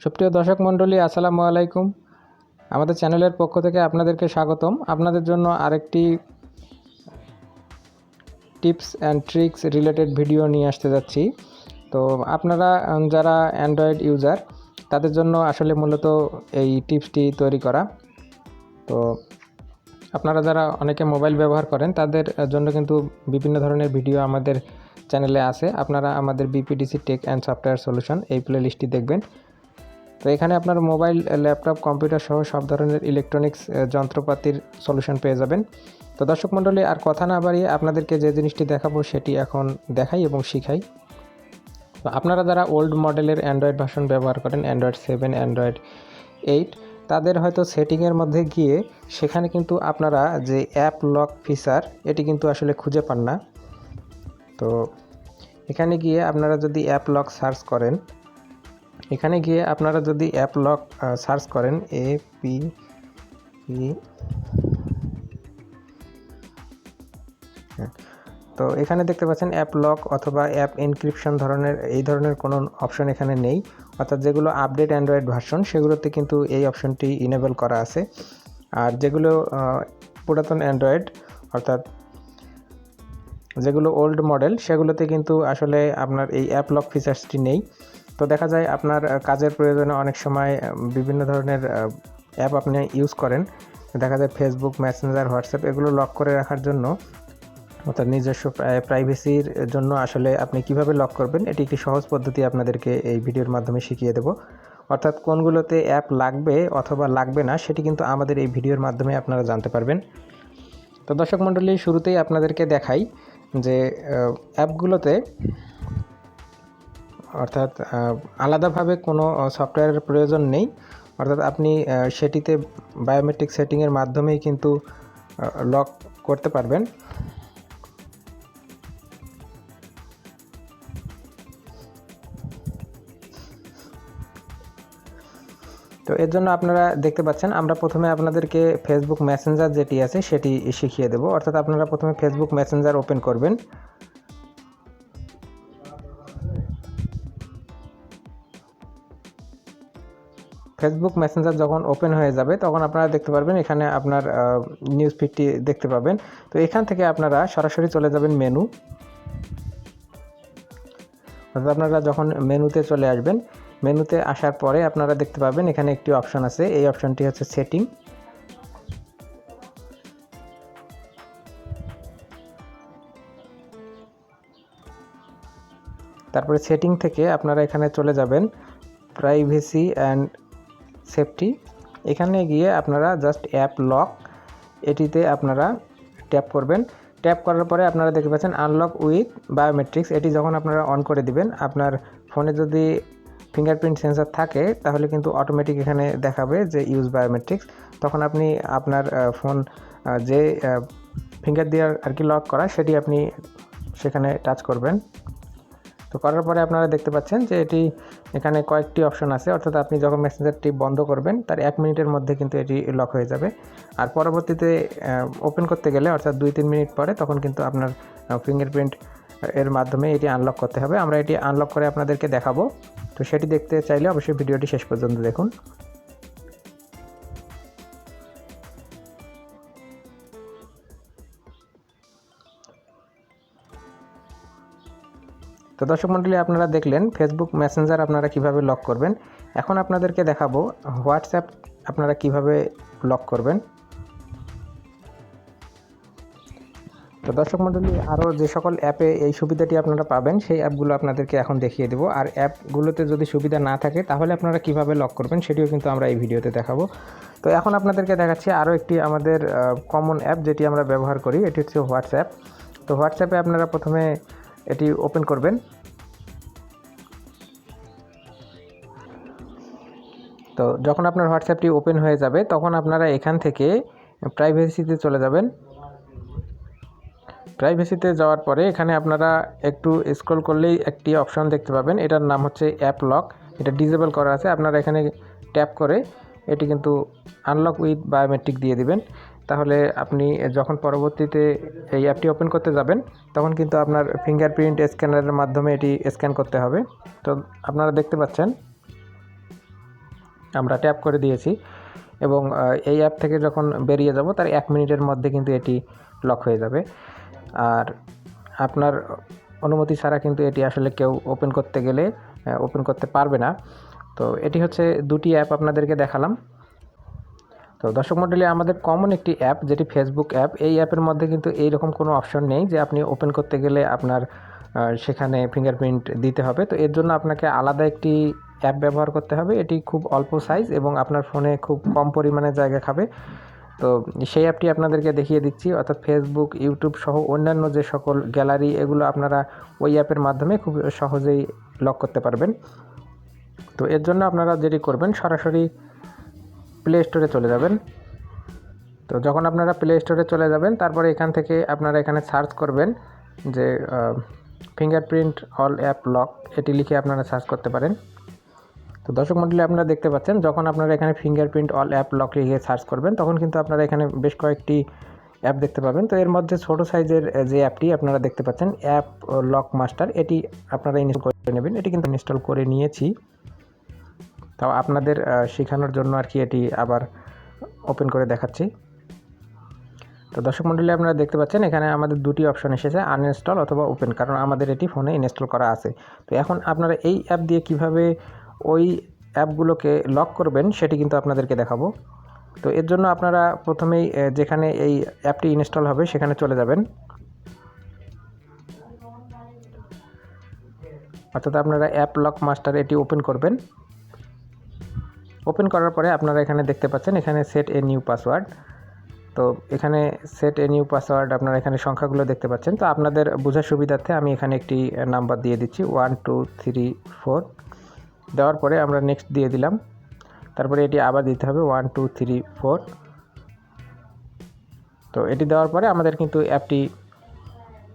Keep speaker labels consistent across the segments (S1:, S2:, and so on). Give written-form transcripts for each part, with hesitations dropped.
S1: সুপ্রিয় দর্শক মণ্ডলী, আসসালামু আলাইকুম। আমাদের চ্যানেলের পক্ষ থেকে আপনাদেরকে স্বাগতম। আপনাদের জন্য আরেকটি tips and tricks related video নিয়ে আসতে যাচ্ছি। তো আপনারা যারা অ্যান্ড্রয়েড ইউজার, তাদের জন্য আসলে মূলত এই টিপসটি তৈরি করা। তো আপনারা যারা অনেকে মোবাইল ব্যবহার করেন, তাদের জন্য কিন্তু বিভিন্ন ধরনের ভিডিও আমাদের চ্যানেলে আছে। আপনারা আমাদের বিপিডিসি টেক অ্যান্ড সফটওয়্যার সলিউশন এই প্লেলিস্টটি দেখবেন। তো এখানে আপনার মোবাইল, ল্যাপটপ, কম্পিউটার সহ সব ধরনের ইলেকট্রনিক্স যন্ত্রপাতির সলিউশন পেয়ে যাবেন। তো দর্শক মণ্ডলী, আর কথা না বাড়িয়ে আপনাদেরকে যে জিনিসটি দেখাবো সেটি এখন দেখাই এবং শিখাই। তো আপনারা যারা ওল্ড মডেলের অ্যান্ড্রয়েড ভার্সন ব্যবহার করেন, অ্যান্ড্রয়েড 7, অ্যান্ড্রয়েড 8, তাদের হয়তো সেটিংয়ের মধ্যে গিয়ে সেখানে কিন্তু আপনারা যে অ্যাপ লক ফিচার, এটি কিন্তু আসলে খুঁজে পান না। তো এখানে গিয়ে আপনারা যদি অ্যাপ লক সার্চ করেন, APP, তো এখানে দেখতে পাচ্ছেন অ্যাপ লক অথবা অ্যাপ এনক্রিপশন এই ধরনের কোনো অপশন এখানে নেই। অর্থাৎ যেগুলো আপডেট অ্যান্ড্রয়েড ভার্সন, সেগুলোতে কিন্তু এই অপশনটি ইনেবল করা আছে। আর যেগুলো পুরাতন অ্যান্ড্রয়েড, অর্থাৎ যেগুলো ওল্ড মডেল, সেগুলোতে কিন্তু আসলে আপনার এই অ্যাপ লক ফিচার্সটি নেই। তো দেখা যায় আপনার কাজের প্রয়োজনে অনেক সময় বিভিন্ন ধরনের অ্যাপ আপনি ইউজ করেন। দেখা যায় ফেসবুক, মেসেঞ্জার, হোয়াটসঅ্যাপ এগুলো লক করে রাখার জন্য, অর্থাৎ নিজস্ব প্রাইভেসির জন্য আসলে আপনি কিভাবে লক করবেন, এটি একটি সহজ পদ্ধতি আপনাদেরকে এই ভিডিওর মাধ্যমে শিখিয়ে দেব। অর্থাৎ কোনগুলোতে অ্যাপ লাগবে অথবা লাগবে না, সেটি কিন্তু আমাদের এই ভিডিওর মাধ্যমে আপনারা জানতে পারবেন। তো দর্শক মণ্ডলী, শুরুতেই আপনাদেরকে দেখাই যে অ্যাপগুলোতে, অর্থাৎ আলাদাভাবে কোনো সফটওয়্যারের প্রয়োজন নেই। অর্থাৎ আপনি সেটিতে বায়োমেট্রিক সেটিংয়ের মাধ্যমেই কিন্তু লক করতে পারবেন। তো এর জন্য আপনারা দেখতে পাচ্ছেন, আমরা প্রথমে আপনাদেরকে ফেসবুক মেসেঞ্জার যেটি আছে সেটি শিখিয়ে দেব। অর্থাৎ আপনারা প্রথমে ফেসবুক মেসেঞ্জার ওপেন করবেন। ফেসবুক মেসেঞ্জার যখন ওপেন হয়ে যাবে, তখন আপনারা দেখতে পারবেন এখানে আপনার নিউজ ফিডটি দেখতে পাবেন। তো এখান থেকে আপনারা সরাসরি চলে যাবেন মেনু। অর্থাৎ আপনারা যখন মেনুতে চলে আসবেন, মেনুতে আসার পরে আপনারা দেখতে পাবেন এখানে একটি অপশন আছে। এই অপশনটি হচ্ছে সেটিং। তারপরে সেটিং থেকে আপনারা এখানে চলে যাবেন প্রাইভেসি অ্যান্ড সেফটি। এখানে গিয়ে আপনারা জাস্ট অ্যাপ লক, এটিতে আপনারা ট্যাপ করবেন। ট্যাপ করার পরে আপনারা দেখতে পাচ্ছেন আনলক উইথ বায়োমেট্রিক্স। এটি যখন আপনারা অন করে দিবেন, আপনার ফোনে যদি ফিঙ্গারপ্রিন্ট সেন্সর থাকে, তাহলে কিন্তু অটোমেটিক এখানে দেখাবে যে ইউজ বায়োমেট্রিক্স। তখন আপনি আপনার ফোন যে ফিঙ্গার দিয়ে আর কি লক করা, সেটি আপনি সেখানে টাচ করবেন। তো করার পরে আপনারা দেখতে পাচ্ছেন যে এখানে কয়েকটি অপশন আছে। অর্থাৎ আপনি যখন মেসেঞ্জারটি বন্ধ করবেন, তার 1 মিনিটের মধ্যে কিন্তু এটি লক হয়ে যাবে। আর পরবর্তীতে ওপেন করতে গেলে, অর্থাৎ 2-3 মিনিট পরে, তখন কিন্তু আপনার ফিঙ্গারপ্রিন্ট এর মাধ্যমে এটি আনলক করতে হবে। আমরা এটি আনলক করে আপনাদেরকে দেখাবো। তো সেটি দেখতে চাইলে অবশ্যই ভিডিওটি শেষ পর্যন্ত দেখুন। তো দর্শক মণ্ডলী, আপনারা দেখলেন ফেসবুক মেসেঞ্জার আপনারা কিভাবে লক করবেন। এখন আপনাদেরকে দেখাবো হোয়াটসঅ্যাপ আপনারা কিভাবে লক করবেন। তো দর্শক মণ্ডলী, আরও যে সকল অ্যাপে এই সুবিধাটি আপনারা পাবেন, সেই অ্যাপগুলো আপনাদেরকে এখন দেখিয়ে দেবো। আর অ্যাপগুলোতে যদি সুবিধা না থাকে, তাহলে আপনারা কিভাবে লক করবেন সেটিও কিন্তু আমরা এই ভিডিওতে দেখাবো। তো এখন আপনাদেরকে দেখাচ্ছি আরও একটি আমাদের কমন অ্যাপ যেটি আমরা ব্যবহার করি, এটি হচ্ছে হোয়াটসঅ্যাপ। তো হোয়াটসঅ্যাপে আপনারা প্রথমে এটি ওপেন করবেন। তো যখন আপনার হোয়াটসঅ্যাপটি ওপেন হয়ে যাবে, তখন আপনারা এখান থেকে প্রাইভেসিতে চলে যাবেন। প্রাইভেসিতে যাওয়ার পরে এখানে আপনারা একটু স্ক্রল করলেই একটি অপশন দেখতে পাবেন, এটার নাম হচ্ছে অ্যাপ লক। এটা ডিসেবল করা আছে। আপনারা এখানে ট্যাপ করে এটি কিন্তু আনলক উইথ বায়োমেট্রিক দিয়ে দিবেন। তাহলে আপনি যখন পরবর্তীতে এই অ্যাপটি ওপেন করতে যাবেন, তখন কিন্তু আপনার ফিঙ্গারপ্রিন্ট স্ক্যানারের মাধ্যমে এটি স্ক্যান করতে হবে। তো আপনারা দেখতে পাচ্ছেন আমরা ট্যাপ করে দিয়েছি এবং এই অ্যাপ থেকে যখন বেরিয়ে যাব তার 1 মিনিটের মধ্যে কিন্তু এটি লক হয়ে যাবে। আর আপনার অনুমতি ছাড়া কিন্তু এটি আসলে কেউ ওপেন করতে গেলে ওপেন করতে পারবে না। তো এটি হচ্ছে দুটি অ্যাপ আপনাদেরকে দেখালাম। তো দর্শক মণ্ডলী, আমাদের কমন একটি অ্যাপ যেটি ফেসবুক অ্যাপ, এই অ্যাপের মধ্যে কিন্তু এইরকম কোনো অপশন নেই যে আপনি ওপেন করতে গেলে আপনার সেখানে ফিঙ্গারপ্রিন্ট দিতে হবে। তো এর জন্য আপনাকে আলাদা একটি অ্যাপ ব্যবহার করতে হবে। এটি খুব অল্প সাইজ এবং আপনার ফোনে খুব কম পরিমাণে জায়গা খাবে। তো সেই অ্যাপটি আপনাদেরকে দেখিয়ে দিচ্ছি, অর্থাৎ ফেসবুক, ইউটিউব সহ অন্যান্য যে সকল গ্যালারি, এগুলো আপনারা ওই অ্যাপের মাধ্যমে খুব সহজেই লক করতে পারবেন। তো এর জন্য আপনারা যেটি করবেন, সরাসরি প্লে স্টোরে চলে যাবেন। তো যখন আপনারা প্লে স্টোরে চলে যাবেন, তারপরে এখান থেকে আপনারা এখানে সার্চ করবেন যে ফিঙ্গারপ্রিন্ট অল অ্যাপ লক, এটি লিখে আপনারা সার্চ করতে পারেন। তো দর্শক মণ্ডলী, আপনারা দেখতে পাচ্ছেন যখন আপনারা এখানে ফিঙ্গারপ্রিন্ট অল অ্যাপ লক লিখে সার্চ করবেন, তখন কিন্তু আপনারা এখানে বেশ কয়েকটি অ্যাপ দেখতে পাবেন। তো এর মধ্যে ছোটো সাইজের যে অ্যাপটি আপনারা দেখতে পাচ্ছেন, অ্যাপ লক মাস্টার, এটি আপনারা ইনস্টল করে নেবেন। এটি কিন্তু ইনস্টল করে নিয়েছি, তাও আপনাদের শেখানোর জন্য আর কি এটি আবার ওপেন করে দেখাচ্ছি। তো দর্শক মণ্ডলী, আপনারা দেখতে পাচ্ছেন এখানে আমাদের দুটি অপশন এসেছে, আনইনস্টল অথবা ওপেন, কারণ আমাদের এটি ফোনে ইনস্টল করা আছে। তো এখন আপনারা এই অ্যাপ দিয়ে কিভাবে ওই অ্যাপগুলোকে লক করবেন সেটি কিন্তু আপনাদেরকে দেখাবো। তো এর জন্য আপনারা প্রথমেই যেখানে এই অ্যাপটি ইনস্টল হবে সেখানে চলে যাবেন, অর্থাৎ আপনারা অ্যাপ লক মাস্টার এটি ওপেন করবেন। ওপেন করার পরে আপনারা এখানে দেখতে পাচ্ছেন এখানে সেট এ নিউ পাসওয়ার্ড। তো এখানে সেট এ নিউ পাসওয়ার্ড, আপনারা এখানে সংখ্যাগুলো দেখতে পাচ্ছেন। তো আপনাদের বোঝার সুবিধার্থে আমি এখানে একটি নাম্বার দিয়ে দিচ্ছি, 1 2 3 4। দেওয়ার পরে আমরা নেক্সট দিয়ে দিলাম, তারপরে এটি আবার দিতে হবে 1 2 3 4। তো এটি দেওয়ার পরে আমাদের কিন্তু অ্যাপটি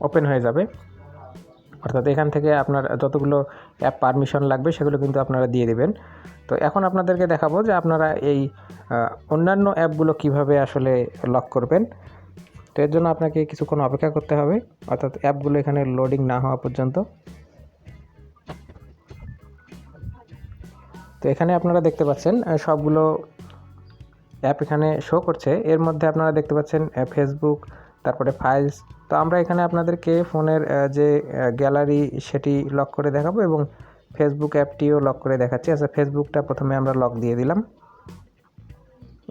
S1: ওপেন হয়ে যাবে, অর্থাৎ এখান থেকে আপনার যতগুলো অ্যাপ পারমিশন লাগবে সেগুলো কিন্তু আপনারা দিয়ে দেবেন। তো এখন আপনাদেরকে দেখাবো যে আপনারা এই অন্যান্য অ্যাপগুলো কিভাবে আসলে লক করবেন। তো এর জন্য আপনাকে কিছুক্ষণ অপেক্ষা করতে হবে, অর্থাৎ অ্যাপগুলো এখানে লোডিং না হওয়া পর্যন্ত। তো এখানে আপনারা দেখতে পাচ্ছেন সবগুলো অ্যাপ এখানে শো করছে। এর মধ্যে আপনারা দেখতে পাচ্ছেন ফেসবুক, তারপরে ফাইলস। তো আমরা এখানে আপনাদেরকে ফোনের যে গ্যালারি সেটি লক করে দেখাবো এবং ফেসবুক অ্যাপটিও লক করে দেখাচ্ছি। আচ্ছা, ফেসবুকটা প্রথমে আমরা লক দিয়ে দিলাম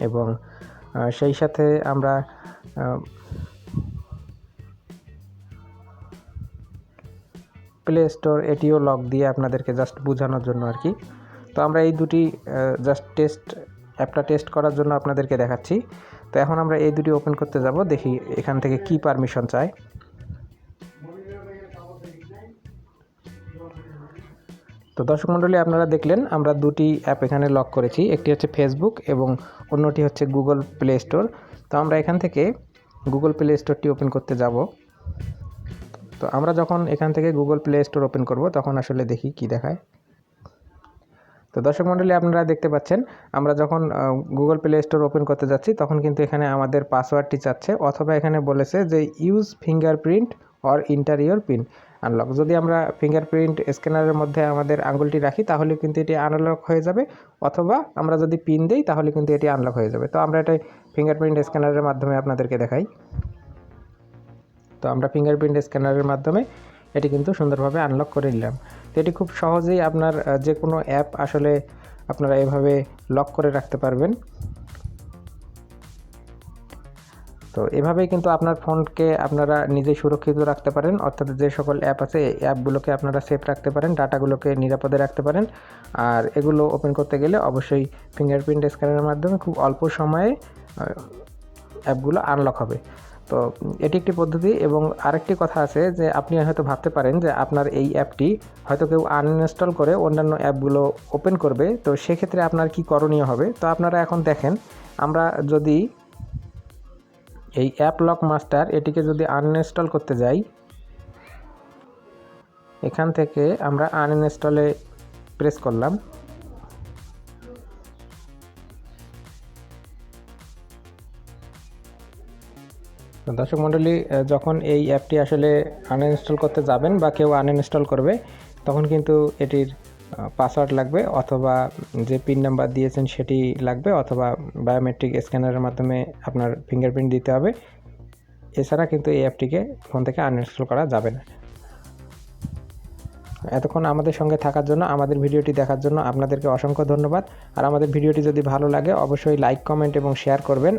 S1: এবং সেই সাথে আমরা প্লে স্টোর এটিও লক দিয়ে আপনাদেরকে জাস্ট বোঝানোর জন্য আর কি। তো আমরা এই দুটি জাস্ট অ্যাপটা টেস্ট করার জন্য আপনাদেরকে দেখাচ্ছি। তো এখন আমরা এই দুটি ওপেন করতে যাব, দেখি এখান থেকে কি পারমিশন চায়। তো দর্শক মণ্ডলী, আপনারা দেখলেন আমরা দুটি অ্যাপ এখানে লক করেছি, একটি হচ্ছে ফেসবুক এবং অন্যটি হচ্ছে গুগল প্লে স্টোর। তো আমরা এখান থেকে গুগল প্লে স্টোরটি ওপেন করতে যাব। তো আমরা যখন এখান থেকে গুগল প্লে স্টোর ওপেন করব তখন আসলে দেখি কি দেখায়। তো দর্শক মণ্ডলী, আপনারা দেখতে পাচ্ছেন আমরা যখন গুগল প্লে স্টোর ওপেন করতে যাচ্ছি তখন কিন্তু এখানে আমাদের পাসওয়ার্ডটি চাচ্ছে, অথবা এখানে বলেছে যে use fingerprint or interior pin unlock. যদি আমরা ফিঙ্গারপ্রিন্ট স্ক্যানারের মধ্যে আমাদের আঙুলটি রাখি তাহলে কিন্তু এটি আনলক হয়ে যাবে, অথবা আমরা যদি পিন দিই তাহলে কিন্তু এটি আনলক হয়ে যাবে। তো আমরা এটাই ফিঙ্গারপ্রিন্ট স্ক্যানারের মাধ্যমে আপনাদেরকে দেখাই। তো আমরা ফিঙ্গারপ্রিন্ট স্ক্যানারের মাধ্যমে এটি কিন্তু সুন্দরভাবে আনলক করে নিলাম। তো এটি খুব সহজেই আপনার যে কোনো অ্যাপ আসলে আপনারা এভাবে লক করে রাখতে পারবেন। তো এভাবেই কিন্তু আপনার ফোনকে আপনারা নিজেই সুরক্ষিত রাখতে পারেন, অর্থাৎ যে সকল অ্যাপ আছে এই অ্যাপগুলোকে আপনারা সেফ রাখতে পারেন, ডাটাগুলোকে নিরাপদে রাখতে পারেন। আর এগুলো ওপেন করতে গেলে অবশ্যই ফিঙ্গারপ্রিন্ট স্ক্যানারের মাধ্যমে খুব অল্প সময়ে অ্যাপগুলো আনলক হবে। তো এটি একটি পদ্ধতি। এবং আরেকটি কথা আছে যে আপনি হয়তো ভাবতে পারেন যে আপনার এই অ্যাপটি হয়তো কেউ আনইনস্টল করে অন্যান্য অ্যাপগুলো ওপেন করবে, তো সেক্ষেত্রে আপনার কি করণীয় হবে। তো আপনারা এখন দেখেন, আমরা যদি এই অ্যাপ লক মাস্টার এটিকে যদি আনইনস্টল করতে যাই, এখান থেকে আমরা আনইনস্টলে প্রেস করলাম। দর্শক মণ্ডলী, যখন এই অ্যাপটি আসলে আনইনস্টল করতে যাবেন বা কেউ আনইনস্টল করবে তখন কিন্তু এটির পাসওয়ার্ড লাগবে, অথবা যে পিন নাম্বার দিয়েছেন সেটি লাগবে, অথবা বায়োমেট্রিক স্ক্যানারের মাধ্যমে আপনার ফিঙ্গারপ্রিন্ট দিতে হবে। এছাড়া কিন্তু এই অ্যাপটিকে ফোন থেকে আনইনস্টল করা যাবে না। এতক্ষণ আমাদের সঙ্গে থাকার জন্য, আমাদের ভিডিওটি দেখার জন্য আপনাদেরকে অসংখ্য ধন্যবাদ। আর আমাদের ভিডিওটি যদি ভালো লাগে অবশ্যই লাইক, কমেন্ট এবং শেয়ার করবেন।